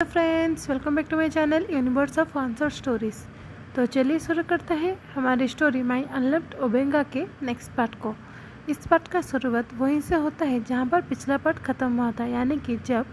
Hello friends, welcome back to my channel universe of answer stories. तो चलिए शुरू करते हैं हमारी स्टोरी माई अनलव्ड ओबेंगा के नेक्स्ट पार्ट को। इस पार्ट का शुरुआत वहीं से होता है जहां पर पिछला पार्ट ख़त्म हुआ था, यानी कि जब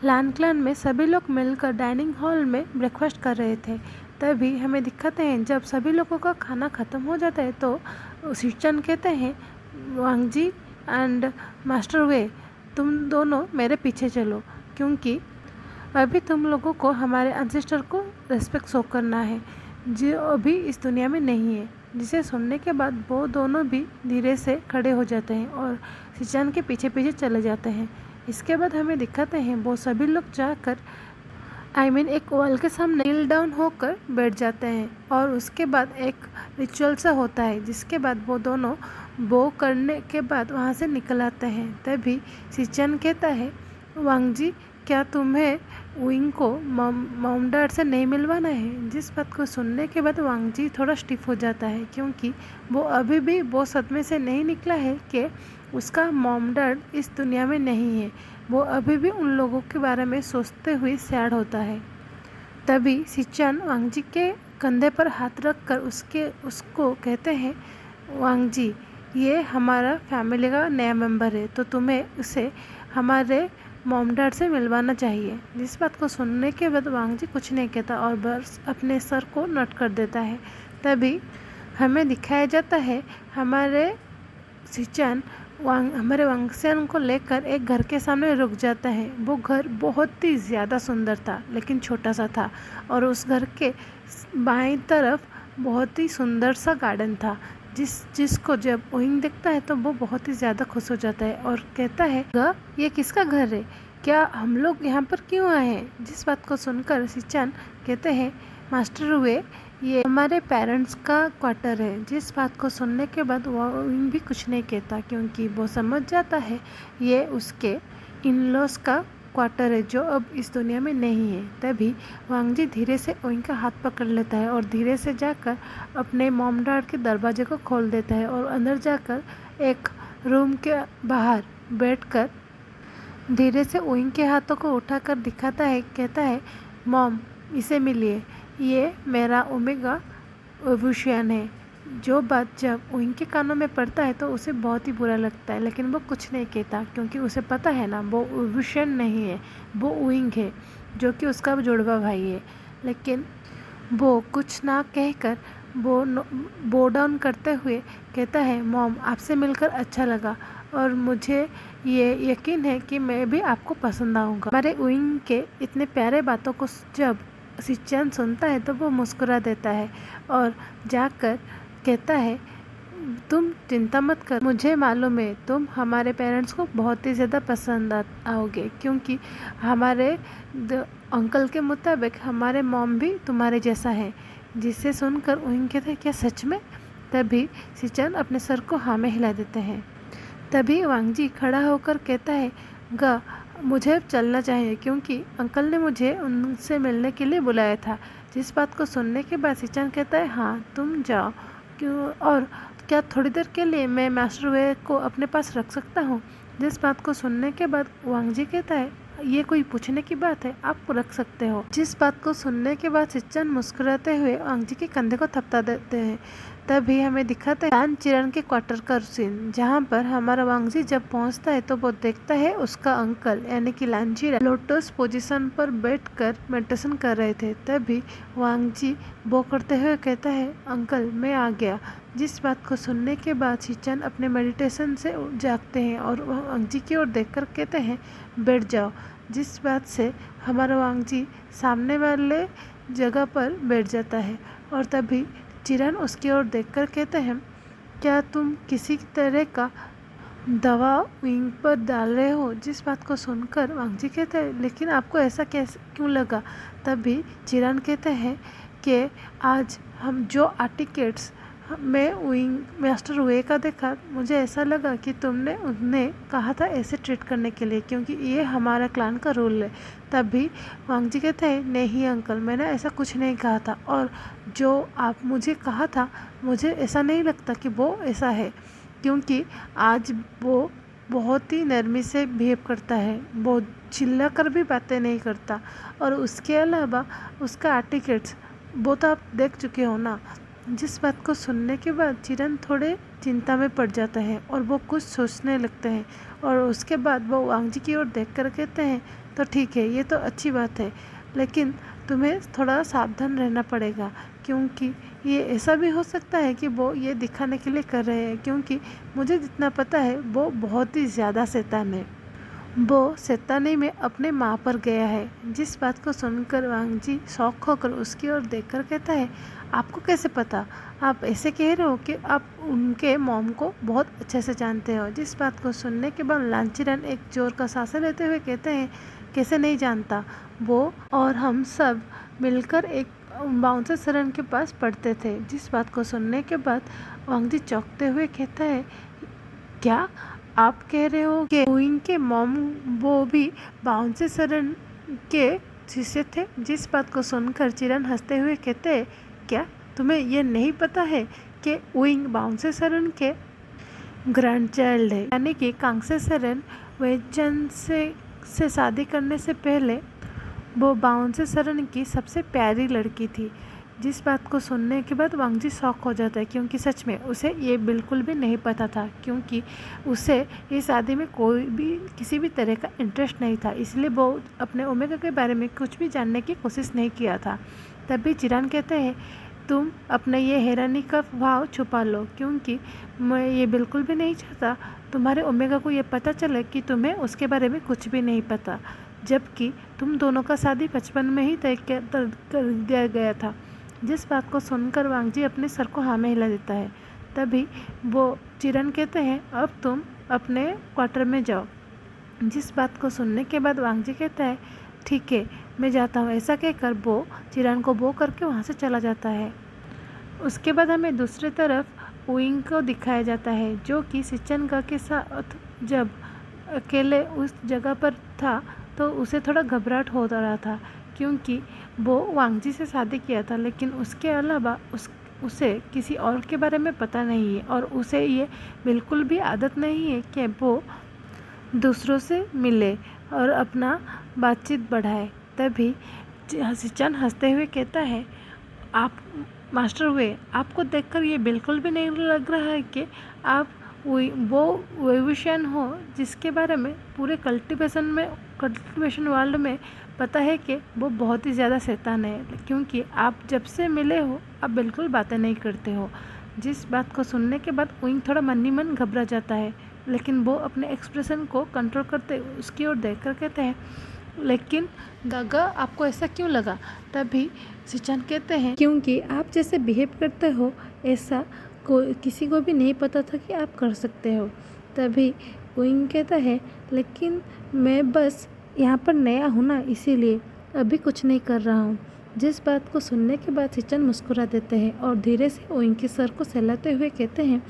लान क्लैन में सभी लोग मिलकर डाइनिंग हॉल में ब्रेकफास्ट कर रहे थे। तभी हमें दिखाते हैं जब सभी लोगों का खाना ख़त्म हो जाता है तो शिचन कहते हैं, वांगजी एंड मास्टर वे, तुम दोनों मेरे पीछे चलो, क्योंकि अभी तुम लोगों को हमारे एंसेस्टर को रिस्पेक्ट शो करना है जो अभी इस दुनिया में नहीं है। जिसे सुनने के बाद वो दोनों भी धीरे से खड़े हो जाते हैं और शिचान के पीछे पीछे चले जाते हैं। इसके बाद हमें दिखाते हैं वो सभी लोग जाकर एक वॉल के सामने नील डाउन होकर बैठ जाते हैं और उसके बाद एक रिचुअल सा होता है, जिसके बाद वो दोनों बो करने के बाद वहाँ से निकल आते हैं। तभी शिचान कहता है, वांगजी, क्या तुम्हें विंग को मॉम डैड से नहीं मिलवाना है? जिस बात को सुनने के बाद वांगजी थोड़ा स्टिफ हो जाता है, क्योंकि वो अभी भी वो सदमे से नहीं निकला है कि उसका मॉम डैड इस दुनिया में नहीं है। वो अभी भी उन लोगों के बारे में सोचते हुए सैड होता है। तभी सिचन वांगजी के कंधे पर हाथ रखकर उसको कहते हैं, वांगजी, ये हमारा फैमिली का नया मेंबर है, तो तुम्हें उसे हमारे मॉम डैड से मिलवाना चाहिए। जिस बात को सुनने के बाद वांगजी कुछ नहीं कहता और बस अपने सर को नोट कर देता है। तभी हमें दिखाया जाता है हमारे सिचन हमारे वांगसियन को लेकर एक घर के सामने रुक जाता है। वो घर बहुत ही ज़्यादा सुंदर था, लेकिन छोटा सा था, और उस घर के बाईं तरफ बहुत ही सुंदर सा गार्डन था। जिसको जब ओइंग देखता है तो वो बहुत ही ज़्यादा खुश हो जाता है और कहता है, ये किसका घर है? क्या हम लोग यहाँ पर क्यों आए हैं? जिस बात को सुनकर सिचान कहते हैं, मास्टर हुए, ये हमारे पेरेंट्स का क्वार्टर है। जिस बात को सुनने के बाद ओइंग भी कुछ नहीं कहता, क्योंकि वो समझ जाता है ये उसके इन लॉस का क्वार्टर है जो अब इस दुनिया में नहीं है। तभी वांगजी धीरे से ओइंग का हाथ पकड़ लेता है और धीरे से जाकर अपने मॉम डैड के दरवाजे को खोल देता है और अंदर जाकर एक रूम के बाहर बैठकर धीरे से ओइंग के हाथों को उठाकर दिखाता है, कहता है, मॉम, इसे मिलिए, ये मेरा ओमेगा ओवुशियन है। जो बात जब ओइंग के कानों में पड़ता है तो उसे बहुत ही बुरा लगता है, लेकिन वो कुछ नहीं कहता, क्योंकि उसे पता है ना, वो ओवुशियन नहीं है, वो ओइंग है, जो कि उसका जुड़वा भाई है। लेकिन वो कुछ ना कहकर बो डाउन करते हुए कहता है, मॉम, आपसे मिलकर अच्छा लगा और मुझे ये यकीन है कि मैं भी आपको पसंद आऊँगा। हमारे ओइंग के इतने प्यारे बातों को जब सिचन सुनता है तो वो मुस्कुरा देता है और जाकर कहता है, तुम चिंता मत कर, मुझे मालूम है तुम हमारे पेरेंट्स को बहुत ही ज़्यादा पसंद आओगे, क्योंकि हमारे अंकल के मुताबिक हमारे मॉम भी तुम्हारे जैसा है। जिसे सुनकर ओइंग कहते हैं, क्या सच में? तभी सिचन अपने सर को हाँ में हिला देते हैं। तभी वांगजी खड़ा होकर कहता है, मुझे अब चलना चाहिए, क्योंकि अंकल ने मुझे उनसे मिलने के लिए बुलाया था। जिस बात को सुनने के बाद सिचन कहता है, हाँ, तुम जाओ, क्यों, और क्या थोड़ी देर के लिए मैं मास्टर वे को अपने पास रख सकता हूँ? जिस बात को सुनने के बाद वांगजी कहता है, ये कोई पूछने की बात है, आप रख सकते हो। जिस बात को सुनने के बाद सिचन मुस्कुराते हुए वांगजी के कंधे को थपथपा देते हैं। तभी हमें दिखाता है लान चिरन के क्वार्टर का सीन, जहाँ पर हमारा वांगजी जब पहुँचता है तो वो देखता है उसका अंकल यानी कि लान चिरन लोटस पोजीशन पर बैठकर मेडिटेशन कर रहे थे। तभी वांगजी वो करते हुए कहता है, अंकल, मैं आ गया। जिस बात को सुनने के बाद सिचन अपने मेडिटेशन से जागते हैं और वांगजी की ओर देखकर कहते हैं, बैठ जाओ। जिस बात से हमारा वांगजी सामने वाले जगह पर बैठ जाता है और तभी चिरन उसकी ओर देखकर कहते हैं, क्या तुम किसी तरह का दवा विंग पर डाल रहे हो? जिस बात को सुनकर वांगजी कहते हैं, लेकिन आपको ऐसा कैसे क्यों लगा? तभी चिरन कहते हैं कि आज हम जो आर्टिकेट्स मैं विंग मास्टर वे का देखा, मुझे ऐसा लगा कि तुमने उन्हें कहा था ऐसे ट्रीट करने के लिए, क्योंकि ये हमारा क्लान का रूल है। तभी वांगजी कहते हैं, नहीं अंकल, मैंने ऐसा कुछ नहीं कहा था, और जो आप मुझे कहा था, मुझे ऐसा नहीं लगता कि वो ऐसा है, क्योंकि आज वो बहुत ही नरमी से बिहेव करता है, बहुत चिल्ला कर भी बातें नहीं करता। और उसके अलावा उसका एटिकेट्स वो तो आप देख चुके हो ना। जिस बात को सुनने के बाद चिरन थोड़े चिंता में पड़ जाते हैं और वो कुछ सोचने लगते हैं। और उसके बाद वो वांग जी की ओर देख कर कहते हैं, तो ठीक है, ये तो अच्छी बात है, लेकिन तुम्हें थोड़ा सावधान रहना पड़ेगा, क्योंकि ये ऐसा भी हो सकता है कि वो ये दिखाने के लिए कर रहे हैं, क्योंकि मुझे जितना पता है वो बहुत ही ज़्यादा शैतान है। वो शैतानी में अपने माँ पर गया है। जिस बात को सुनकर वांग जी शौक होकर उसकी ओर देखकर कहता है, आपको कैसे पता? आप ऐसे कह रहे हो कि आप उनके मॉम को बहुत अच्छे से जानते हो। जिस बात को सुनने के बाद लांचीरन एक जोर का सांसें लेते हुए कहते हैं, कैसे नहीं जानता? वो और हम सब मिलकर एक बाउंसर सरन के पास पढ़ते थे। जिस बात को सुनने के बाद वांग जी चौंकते हुए कहता है, क्या आप कह रहे हो कि उइंग के मॉम वो भी बाउंसर सरन के शिष्य थे? जिस बात को सुनकर चिरन हंसते हुए कहते हैं, क्या तुम्हें ये नहीं पता है कि उइंग बाउंसर सरन के ग्रैंड चाइल्ड है, यानी कि कांगसे सरन वेचन से शादी करने से पहले वो बाउंसर सरन की सबसे प्यारी लड़की थी। जिस बात को सुनने के बाद वांग जी शॉक हो जाता है, क्योंकि सच में उसे ये बिल्कुल भी नहीं पता था, क्योंकि उसे ये शादी में कोई भी किसी भी तरह का इंटरेस्ट नहीं था, इसलिए वो अपने ओमेगा के बारे में कुछ भी जानने की कोशिश नहीं किया था। तभी चिरान कहते हैं, तुम अपने ये हैरानी का भाव छुपा लो, क्योंकि मैं ये बिल्कुल भी नहीं चाहता तुम्हारे ओमेगा को ये पता चले कि तुम्हें उसके बारे में कुछ भी नहीं पता, जबकि तुम दोनों का शादी बचपन में ही तय कर दिया गया था। जिस बात को सुनकर वांग जी अपने सर को हाँ में हिला देता है। तभी वो चिरन कहते हैं, अब तुम अपने क्वार्टर में जाओ। जिस बात को सुनने के बाद वांग जी कहता है, ठीक है, मैं जाता हूँ। ऐसा कहकर वो चिरन को बो करके वहाँ से चला जाता है। उसके बाद हमें दूसरी तरफ उइंग को दिखाया जाता है, जो कि सिचनगा के साथ जब अकेले उस जगह पर था तो उसे थोड़ा घबराहट हो रहा था, क्योंकि वो वांग जी से शादी किया था, लेकिन उसके अलावा उसे किसी और के बारे में पता नहीं है और उसे ये बिल्कुल भी आदत नहीं है कि वो दूसरों से मिले और अपना बातचीत बढ़ाए। तभी सिचन हंसते हुए कहता है, आप मास्टर हुए, आपको देखकर ये बिल्कुल भी नहीं लग रहा है कि आप वो वेविशियन हो जिसके बारे में पूरे कल्टिवेशन वर्ल्ड में पता है कि वो बहुत ही ज़्यादा शैतान है, क्योंकि आप जब से मिले हो आप बिल्कुल बातें नहीं करते हो। जिस बात को सुनने के बाद उइंग थोड़ा मन ही मन घबरा जाता है, लेकिन वो अपने एक्सप्रेशन को कंट्रोल करते उसकी ओर देख कर कहते हैं, लेकिन गागा आपको ऐसा क्यों लगा? तभी सिचन कहते हैं, क्योंकि आप जैसे बिहेव करते हो ऐसा किसी को भी नहीं पता था कि आप कर सकते हो। तभी उइंग कहता है, लेकिन मैं बस यहाँ पर नया हूँ ना, इसीलिए अभी कुछ नहीं कर रहा हूँ। जिस बात को सुनने के बाद सिचन मुस्कुरा देते हैं और धीरे से उइंग के सर को सहलाते हुए कहते हैं,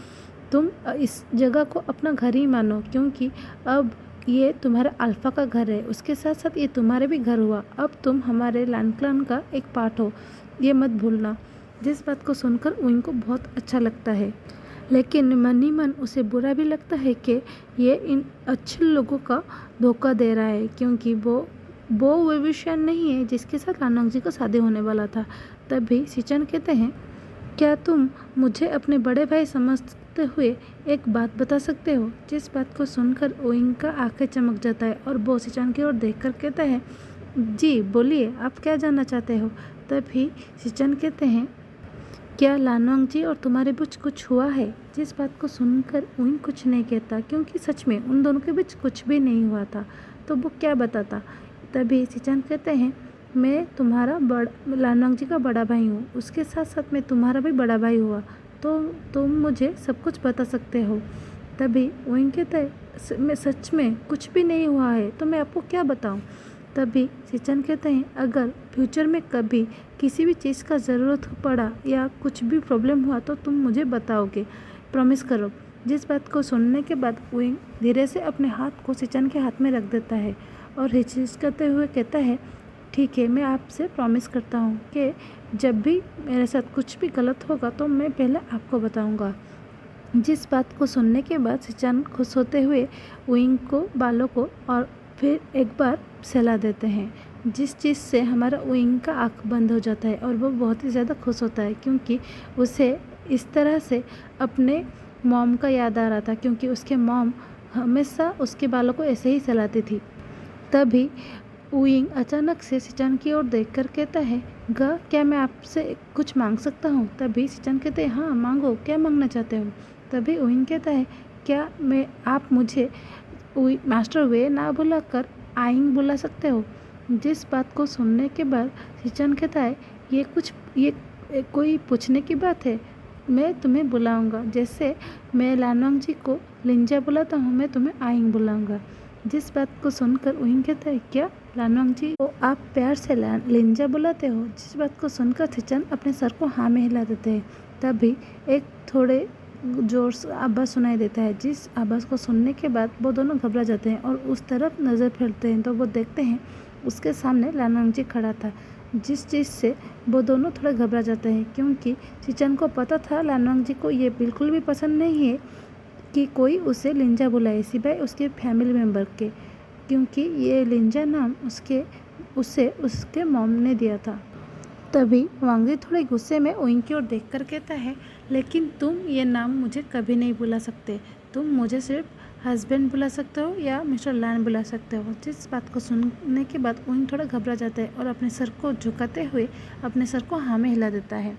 तुम इस जगह को अपना घर ही मानो, क्योंकि अब ये तुम्हारा अल्फ़ा का घर है, उसके साथ साथ ये तुम्हारे भी घर हुआ। अब तुम हमारे लैंड क्लैन का एक पार्ट हो, ये मत भूलना। जिस बात को सुनकर उइंग को बहुत अच्छा लगता है, लेकिन मन ही मन उसे बुरा भी लगता है कि ये इन अच्छे लोगों का धोखा दे रहा है, क्योंकि वो वेविशियन नहीं है जिसके साथ लानोंग जी का शादी होने वाला था। तभी सिचन कहते हैं, क्या तुम मुझे अपने बड़े भाई समझते हुए एक बात बता सकते हो? जिस बात को सुनकर ओइंग का आंखें चमक जाता है और वो सिचन की ओर देखकर कहता है, जी बोलिए, आप क्या जानना चाहते हो? तभी सिचन कहते हैं, क्या लानवांग जी और तुम्हारे बीच कुछ हुआ है? जिस बात को सुनकर उइंग कुछ नहीं कहता, क्योंकि सच में उन दोनों के बीच कुछ भी नहीं हुआ था, तो वो क्या बताता। तभी सिचन कहते हैं, मैं तुम्हारा लानवांग जी का बड़ा भाई हूँ, उसके साथ साथ मैं तुम्हारा भी बड़ा भाई हुआ, तो तुम मुझे सब कुछ बता सकते हो। तभी उइंग कहता है, मैं सच में कुछ भी नहीं हुआ है, तो मैं आपको क्या बताऊँ। तभी सिचन कहते हैं, अगर फ्यूचर में कभी किसी भी चीज़ का ज़रूरत पड़ा या कुछ भी प्रॉब्लम हुआ तो तुम मुझे बताओगे, प्रॉमिस करो। जिस बात को सुनने के बाद उइंग धीरे से अपने हाथ को सिचन के हाथ में रख देता है और हिचकिचाते हुए कहता है, ठीक है, मैं आपसे प्रॉमिस करता हूँ कि जब भी मेरे साथ कुछ भी गलत होगा तो मैं पहले आपको बताऊँगा। जिस बात को सुनने के बाद शिचान खुश होते हुए उइंग को बालों को और फिर एक बार सहला देते हैं, जिस चीज़ से हमारा उइंग का आँख बंद हो जाता है और वो बहुत ही ज़्यादा खुश होता है, क्योंकि उसे इस तरह से अपने मॉम का याद आ रहा था, क्योंकि उसके मॉम हमेशा उसके बालों को ऐसे ही सहलाती थी। तभी उइंग अचानक से शिचान की ओर देखकर कहता है, गा क्या मैं आपसे कुछ मांग सकता हूँ? तभी शिचान कहते हैं, हाँ मांगो, क्या मांगना चाहते हो? तभी उइंग कहता है, क्या मैं आप मुझे मास्टर वे ना बुलाकर आइंग बुला सकते हो? जिस बात को सुनने के बाद शिचान कहता है, ये कोई पूछने की बात है? मैं तुम्हें बुलाऊंगा, जैसे मैं लानवांग जी को लिंजा बुलाता हूँ, मैं तुम्हें आइंग बुलाऊंगा। जिस बात को सुनकर उइंग कहता है, क्या लानवांग जी को आप प्यार से लिंजा बुलाते हो? जिस बात को सुनकर शिचान अपने सर को हाँ में हिला देते हैं। तभी एक थोड़े जोर से आवाज़ सुनाई देता है, जिस आवाज़ को सुनने के बाद वो दोनों घबरा जाते हैं और उस तरफ नज़र फेरते हैं तो वो देखते हैं उसके सामने लानवांग जी खड़ा था, जिस चीज़ से वो दोनों थोड़ा घबरा जाते हैं, क्योंकि शिचान को पता था लानवांग जी को ये बिल्कुल भी पसंद नहीं है कि कोई उसे लिंजा बुलाए सिवाय उसके फैमिली मेम्बर के, क्योंकि ये लिंजा नाम उसे उसके मॉम ने दिया था। तभी वांगजी थोड़े गुस्से में उइंग की ओर देखकर कहता है, लेकिन तुम ये नाम मुझे कभी नहीं बुला सकते, तुम मुझे सिर्फ हस्बैंड बुला सकते हो या मिस्टर लैन बुला सकते हो। जिस बात को सुनने के बाद उइंग थोड़ा घबरा जाता है और अपने सर को झुकाते हुए अपने सर को हाँ में हिला देता है।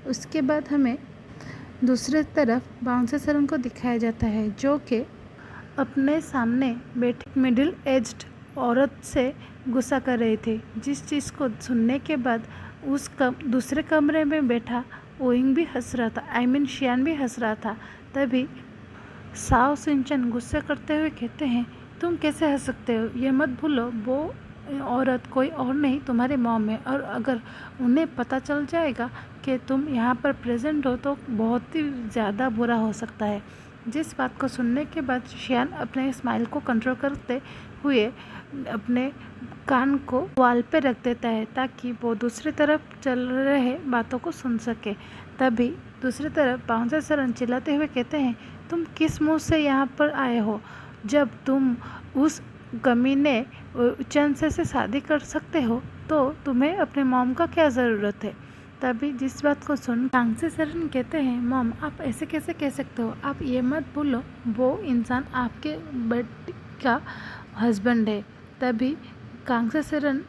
उसके बाद हमें दूसरी तरफ बाउंसर सरन को दिखाया जाता है, जो कि अपने सामने बैठी मिडिल एज्ड औरत से गुस्सा कर रहे थे। जिस चीज़ को सुनने के बाद दूसरे कमरे में बैठा ओइंग भी हंस रहा था, शियान भी हंस रहा था। तभी साओ सिंचन गुस्से करते हुए कहते हैं, तुम कैसे हंस सकते हो? ये मत भूलो वो औरत कोई और नहीं तुम्हारे मॉम है, और अगर उन्हें पता चल जाएगा कि तुम यहाँ पर प्रेजेंट हो तो बहुत ही ज़्यादा बुरा हो सकता है। जिस बात को सुनने के बाद शियान अपने स्माइल को कंट्रोल करते हुए अपने कान को वाल पे रख देता है ताकि वो दूसरी तरफ चल रहे बातों को सुन सके। तभी दूसरी तरफ बाउंसर सरन चिल्लाते हुए कहते हैं, तुम किस मुंह से यहाँ पर आए हो? जब तुम उस कमीने चंद से शादी कर सकते हो तो तुम्हें अपने मॉम का क्या ज़रूरत है? तभी जिस बात को सुन कांगसे सरन कहते हैं, मॉम आप ऐसे कैसे कह सकते हो? आप ये मत भूलो वो इंसान आपके बेटी का हस्बैंड है। तभी कांगसे सरन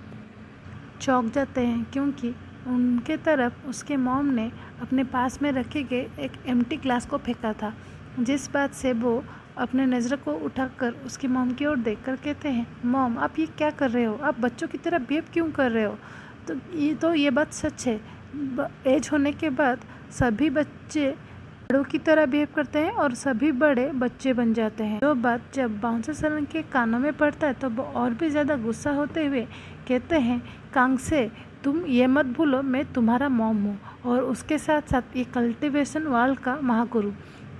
चौंक जाते हैं, क्योंकि उनके तरफ उसके मॉम ने अपने पास में रखे गए एक एम्प्टी ग्लास को फेंका था, जिस बात से वो अपने नज़र को उठाकर उसकी मॉम की ओर देखकर कहते हैं, मॉम आप ये क्या कर रहे हो? आप बच्चों की तरह बिहेव क्यों कर रहे हो? तो ये बात सच है, एज होने के बाद सभी बच्चे बड़ों की तरह बिहेव करते हैं और सभी बड़े बच्चे बन जाते हैं। जो बात जब बाउंसर सरन के कानों में पड़ता है तो वो और भी ज़्यादा गुस्सा होते हुए कहते हैं, कांगसे तुम ये मत भूलो मैं तुम्हारा मॉम हूँ और उसके साथ साथ ये कल्टीवेशन वर्ल्ड का महागुरु,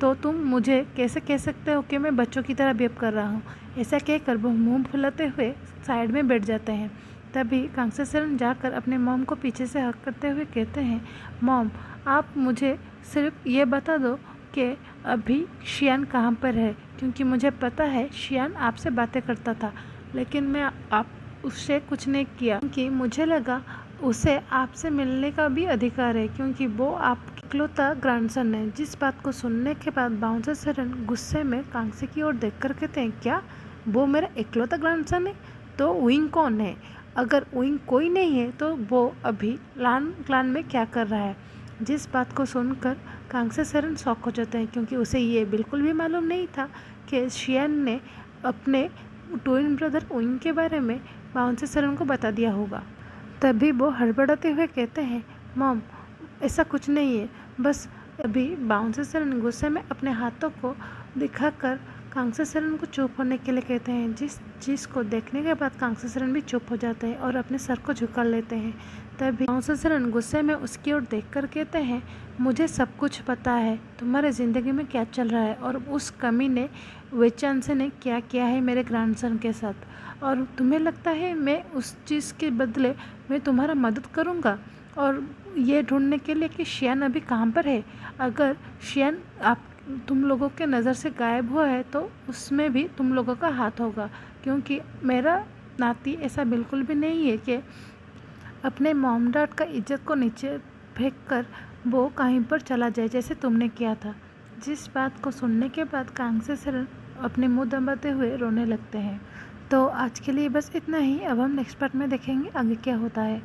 तो तुम मुझे कैसे कह सकते हो कि मैं बच्चों की तरह बिहेव कर रहा हूँ? ऐसा कहकर वो मुंह फुलाते हुए साइड में बैठ जाते हैं। तभी कांगसे सरन जाकर अपने मॉम को पीछे से हक करते हुए कहते हैं, मॉम आप मुझे सिर्फ ये बता दो कि अभी शियान कहाँ पर है, क्योंकि मुझे पता है शियान आपसे बातें करता था, लेकिन मैं आप उससे कुछ नहीं किया क्योंकि मुझे लगा उसे आपसे मिलने का भी अधिकार है, क्योंकि वो आपका इकलौता ग्रैंडसन है। जिस बात को सुनने के बाद बाउंसर सरन गुस्से में कांगसे की ओर देखकर कहते हैं, क्या वो मेरा इकलौता ग्रैंडसन है? तो उइंग कौन है? अगर उइंग कोई नहीं है तो वो अभी लान क्लान में क्या कर रहा है? जिस बात को सुनकर कांगसे सरन शॉक हो जाते हैं, क्योंकि उसे ये बिल्कुल भी मालूम नहीं था कि शियान ने अपने ट्विन ब्रदर उइंग के बारे में बाउंसर सरन को बता दिया होगा। तभी वो हड़बड़ाते हुए कहते हैं, मॉम ऐसा कुछ नहीं है, बस अभी बाउंसर सरन गुस्से में अपने हाथों को दिखाकर कांगसे सरन को चुप होने के लिए कहते हैं। जिस चीज़ को देखने के बाद कांगसे सरन भी चुप हो जाते हैं और अपने सर को झुका लेते हैं। तभी बाउंसर सरन गुस्से में उसकी ओर देखकर कहते हैं, मुझे सब कुछ पता है तुम्हारे ज़िंदगी में क्या चल रहा है और उस कमीने वेचांसे ने क्या किया है मेरे ग्रैंडसन के साथ, और तुम्हें लगता है मैं उस चीज़ के बदले मैं तुम्हारा मदद करूँगा और ये ढूंढने के लिए कि शियान अभी कहाँ पर है। अगर शियान तुम लोगों के नज़र से गायब हुआ है तो उसमें भी तुम लोगों का हाथ होगा, क्योंकि मेरा नाती ऐसा बिल्कुल भी नहीं है कि अपने मॉम डैड का इज्जत को नीचे फेंक कर वो कहीं पर चला जाए जैसे तुमने किया था। जिस बात को सुनने के बाद कांग्से सरन अपने मुंह दबाते हुए रोने लगते हैं। तो आज के लिए बस इतना ही। अब हम नेक्स्ट पार्ट में देखेंगे आगे क्या होता है,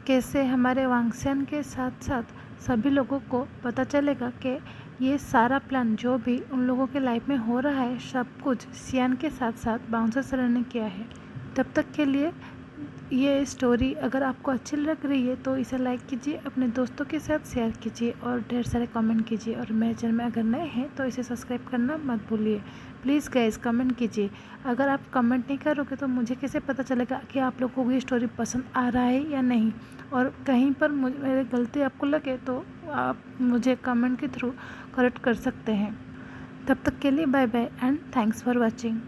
कैसे हमारे वांगसेन के साथ साथ सभी लोगों को पता चलेगा कि ये सारा प्लान जो भी उन लोगों के लाइफ में हो रहा है सब कुछ सियान के साथ साथ बाउंसर सरन ने किया है। तब तक के लिए ये स्टोरी अगर आपको अच्छी लग रही है तो इसे लाइक कीजिए, अपने दोस्तों के साथ शेयर कीजिए और ढेर सारे कमेंट कीजिए। और मेरे चैनल में अगर नए हैं तो इसे सब्सक्राइब करना मत भूलिए। प्लीज़ गाइस कमेंट कीजिए। अगर आप कमेंट नहीं करोगे तो मुझे कैसे पता चलेगा कि आप लोगों को ये स्टोरी पसंद आ रहा है या नहीं। और कहीं पर मेरी गलती आपको लगे तो आप मुझे कमेंट के थ्रू करेक्ट कर सकते हैं। तब तक के लिए bye bye and thanks for watching.